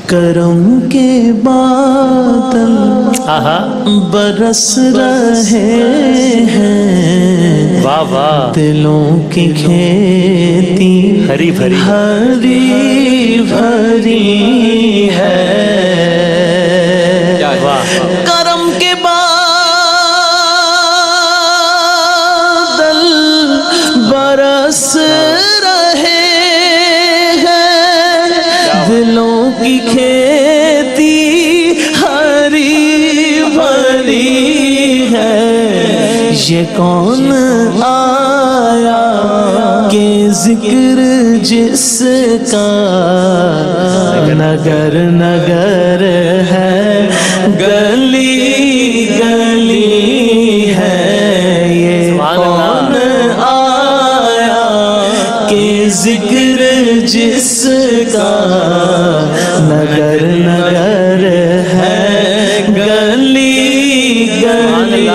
کرم کے بادل برس رہے ہیں، واہ واہ، دلوں کی کھیتی ہری بھری ہری بھری ہے۔ کرم کے بادل برس رہے ہیں، دلوں کی کھیتی ہری بھری ہے۔ یہ کون آیا کہ ذکر جس کا نگر نگر ہے، گلی گلی ہے۔ یہ کون آیا کہ ذکر جس کا نگر نگر ہے، گلی گلی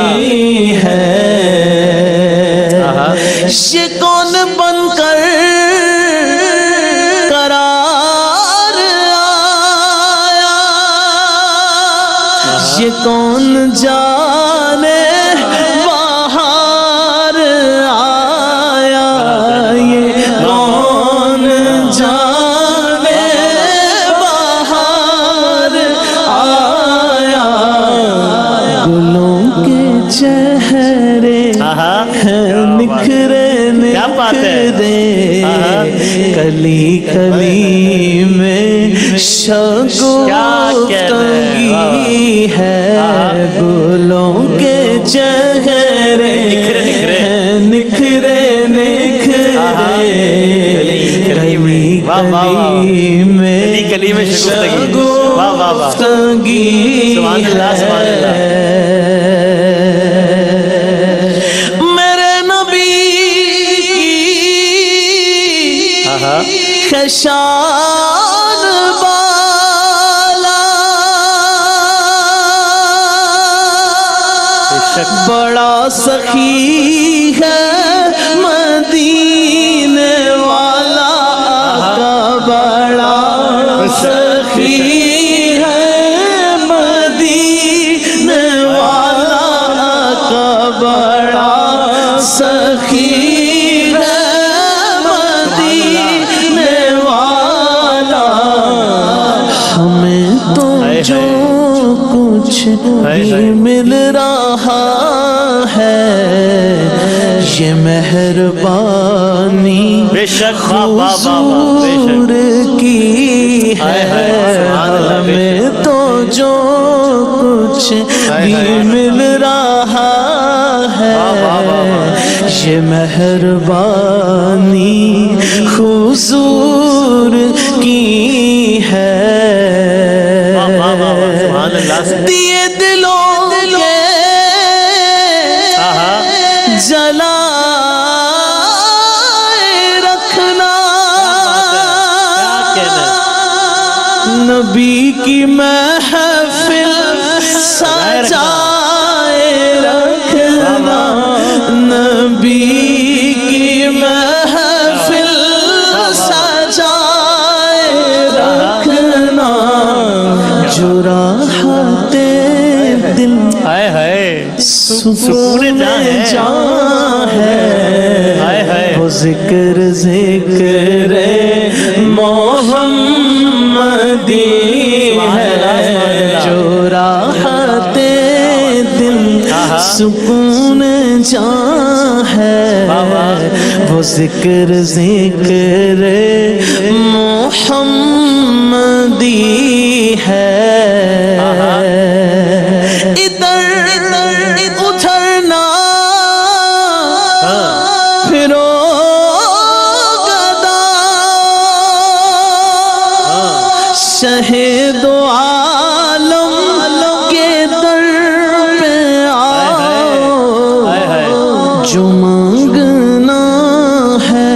ہے۔ یہ کون بن کر قرار آیا، یہ کون جانے باہر آیا، یہ کون جانے باہر آیا۔ گلوں کے چہرے ہیں نکھرے نکھرے، کلی کلی میں شگفتگی ہے۔ گلوں کے چہرے ہیں نکھرے نکھرے، کلی کلی میں شگفتگی ہے۔ شان بالا بڑا سخی ہے مدینے والا، آقا بڑا سخی ہے مدینے والا، آقا بڑا سخی جو کچھ بھی مل رہا ہے، یہ مہربانی حضور کی ہے۔ ہمیں تو جو کچھ بھی مل رہا ہے، یہ مہربانی حضور کی ہے۔ دیے دلوں کے جلائے رکھنا، نبی کی محفل سجائے رکھنا، نبی کی محفل سجائے رکھنا۔ جو راحت دل سکون جاں ہے، وہ ذکر ذکر محمدی ہے۔ جو راحت دل سکون جاں ہے، وہ ذکر ذکر محمدی ہے۔ ادھر ادھرنا پھرو گدا، شہید عالم کے در پہ آؤ، جو مانگنا ہے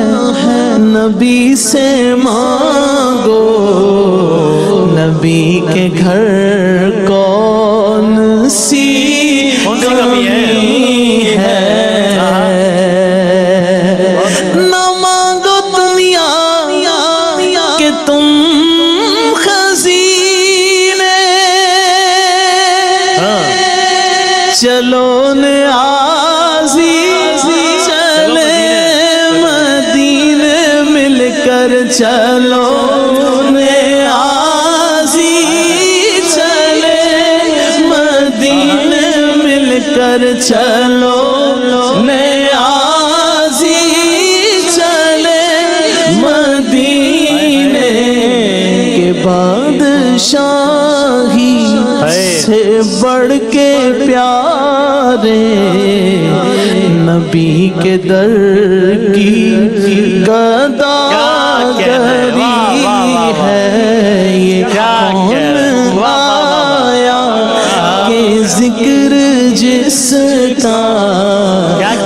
نبی سے مانگو، نبی کے گھر کون سی کمی ہے۔ نہ مانگو دنیا کہ تم خزینہ چلو نیازی چلے مدینے مل کر چلو نیازی چلے مدینے مل کر چلو نیازی چلے مدینے کے بادشاہی سے بڑھ کے پیارے نبی کے در کی گداگری ہے یہ کون آیا کہ ذکر جس کا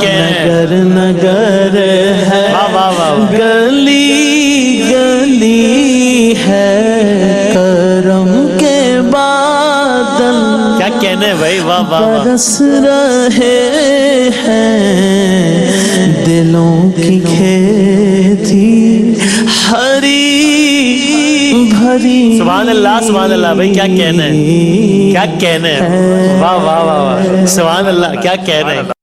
نگر نگر ہے گلی گلی ہے کرم کے بادل کیا کہنے بھائی، واہ واہ واہ، برس رہے ہیں دلوں کی کھیتی ہری بھری سبحان اللہ سبحان اللہ بھائی، کیا کہنے، کیا کہنے، واہ واہ واہ واہ، سبحان اللہ، کیا کہنے.